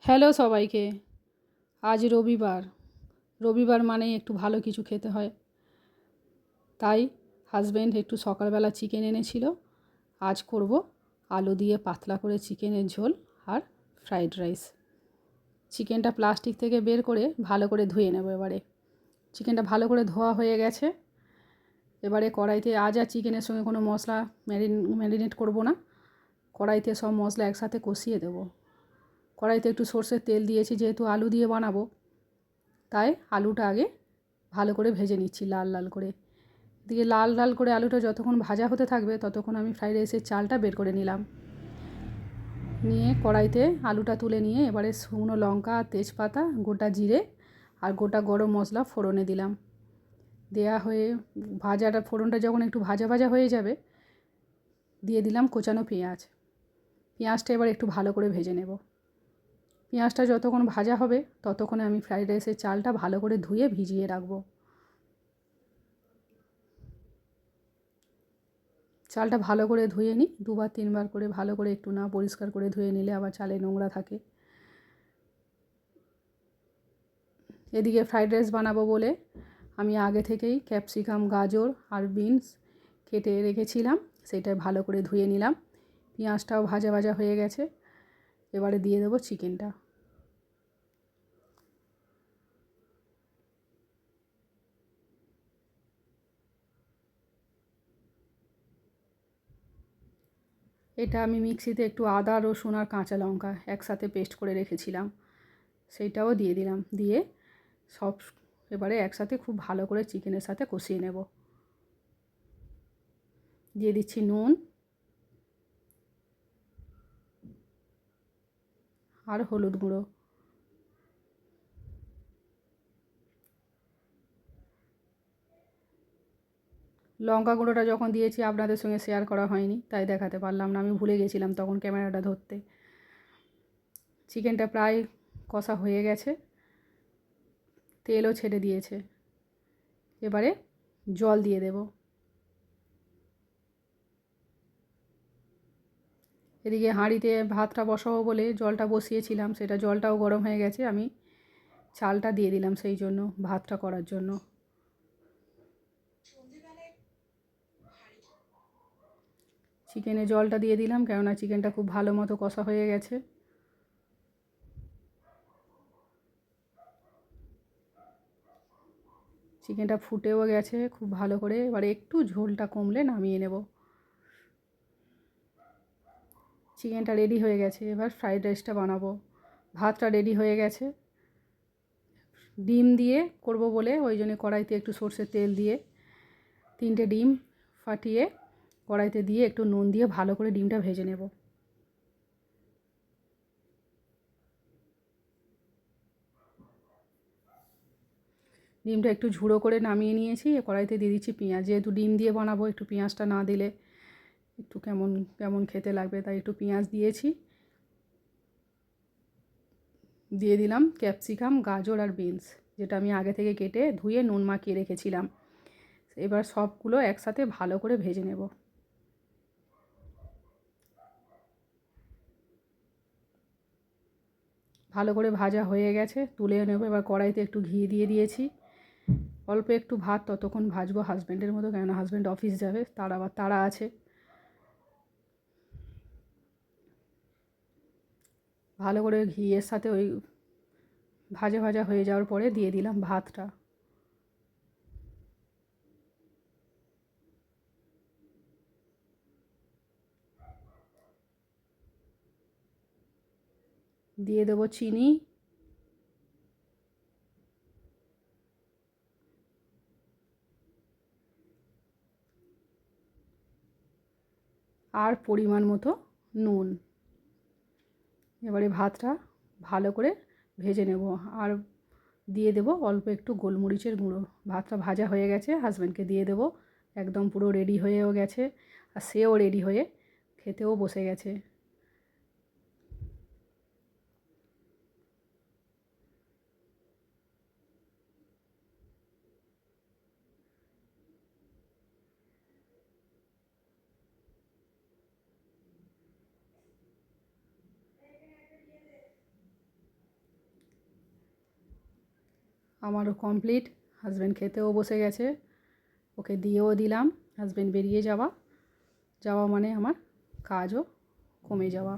Hello সবাইকে। আজ রবিবার। রবিবার মানেই একটু ভালো কিছু খেতে হয়। তাই হাজব্যান্ড একটু সকালবেলা চিকেন এনেছিল। আজ করব আলু দিয়ে পাতলা করে চিকেনের ঝোল আর ফ্রাইড রাইস। চিকেনটা প্লাস্টিক থেকে বের করে ভালো করে ধুয়ে নেব। এবারে চিকেনটা ভালো করে ধোয়া হয়ে গেছে। এবারে কড়াইতে আজ আর চিকেনের সঙ্গে কোনো মশলা ম্যারিনেট করব না। কড়াইতে সব মশলা একসাথে কষিয়ে দেব। কড়াইতে একটু সর্ষের তেল দিয়েছি, যেহেতু আলু দিয়ে বানাবো তাই আলুটা আগে ভালো করে ভেজে নিচ্ছি লাল লাল করে। এদিকে লাল লাল করে আলুটা যতক্ষণ ভাজা হতে থাকবে ততক্ষণ আমি ফ্রাইড রাইসের চালটা বের করে নিলাম। নিয়ে কড়াইতে আলুটা তুলে নিয়ে এবারে শুকনো লঙ্কা, তেজপাতা, গোটা জিরে আর গোটা গরম মশলা ফোড়নে দিলাম। দেয়া হয়ে ফোড়নটা যখন একটু ভাজা ভাজা হয়ে যাবে দিয়ে দিলাম কোচানো পেঁয়াজ। পেঁয়াজটা এবার একটু ভালো করে ভেজে নেব। পেঁয়াজটা যতক্ষণ ভাজা হবে ততক্ষণে আমি ফ্রাইড রাইসের চালটা ভালো করে ধুয়ে ভিজিয়ে রাখবো। চালটা ভালো করে ধুয়ে নিই, দুবার তিনবার করে ভালো করে, একটু না পরিষ্কার করে ধুয়ে নিলে আবার চালে নোংরা থাকে। এদিকে ফ্রাইড রাইস বানাবো বলে আমি আগে থেকেই ক্যাপসিকাম, গাজর আর বিনস কেটে রেখেছিলাম, সেটা ভালো করে ধুয়ে নিলাম। পেঁয়াজটাও ভাজা ভাজা হয়ে গেছে। এবারে দিয়ে দেবো চিকেনটা। এটা আমি মিক্সিতে একটু আদা, রসুন আর কাঁচা লঙ্কা একসাথে পেস্ট করে রেখেছিলাম, সেইটাও দিয়ে দিলাম। দিয়ে সব এবারে একসাথে খুব ভালো করে চিকেনের সাথে কষিয়ে নেব। দিয়ে দিচ্ছি নুন আর হলুদ গুঁড়ো। লঙ্কা গুঁড়োটা যখন দিয়েছি আপনাদের সঙ্গে শেয়ার করা হয়নি, তাই দেখাতে পারলাম না, আমি ভুলে গেছিলাম তখন ক্যামেরাটা ধরতে। চিকেনটা প্রায় কষা হয়ে গেছে, তেলও ছেড়ে দিয়েছে। এবারে জল দিয়ে দেব। এদিকে হাঁড়িতে ভাতটা বসাবো বলে জলটা বসিয়েছিলাম, সেটা জলটাও গরম হয়ে গেছে। আমি চালটা দিয়ে দিলাম সেই জন্য, ভাতটা করার জন্য। চিকেনে জলটা দিয়ে দিলাম, কেননা চিকেনটা খুব ভালো মতো কষা হয়ে গেছে। চিকেনটা ফুটেও গেছে খুব ভালো করে। এবারে একটু ঝোলটা কমলে নামিয়ে নেব। চিকেনটা রেডি হয়ে গেছে, এবার ফ্রাইড রাইসটা বানাবো। ভাতটা রেডি হয়ে গেছে। ডিম দিয়ে করব বলে ওই জন্য কড়াইতে একটু সর্ষের তেল দিয়ে 3টে ডিম ফাটিয়ে কড়াইতে দিয়ে একটু নুন দিয়ে ভালো করে ডিমটা ভেজে নেব। ডিমটা একটু ঝুড়ো করে নামিয়ে নিয়েছি। কড়াইতে দিয়ে দিচ্ছি পেঁয়াজ, যেহেতু ডিম দিয়ে বানাবো একটু পেঁয়াজটা না দিলে একটু কেমন কেমন খেতে লাগবে, তাই একটু পেঁয়াজ দিয়েছি। দিয়ে দিলাম ক্যাপসিকাম, গাজর আর বিনস, যেটা আমি আগে থেকে কেটে ধুয়ে নুন মাখিয়ে রেখেছিলাম। এবার সবগুলো একসাথে ভালো করে ভেজে নেব। ভালো করে ভাজা হয়ে গেছে, তুলে নেব। এবার কড়াইতে একটু ঘি দিয়ে দিয়েছি। অল্প একটু ভাত ততক্ষণ ভাজবো হাজব্যান্ডের মতো, কেননা হাজব্যান্ড অফিস যাবে, তার আবার তাড়া আছে। ভালো করে ঘিয়ের সাথে ওই ভাজা ভাজা হয়ে যাওয়ার পরে দিয়ে দিলাম ভাতটা। দিয়ে দেবো চিনি, আর পরিমাণ মতো নুন। এবারে ভাতটা ভালো করে ভেজে নেব আর দিয়ে দেব অল্প একটু গোলমরিচের গুঁড়ো। ভাতটা ভাজা হয়ে গেছে, হাজব্যান্ডকে দিয়ে দেব। একদম পুরো রেডি হয়েও গেছে আর সেও রেডি হয়ে খেতেও বসে গেছে। আমারও কমপ্লিট। হাজব্যান্ড খেতেও বসে গেছে, ওকে দিয়েও দিলাম। হাজব্যান্ড বেরিয়ে যাওয়া মানে আমার কাজও কমে যাওয়া।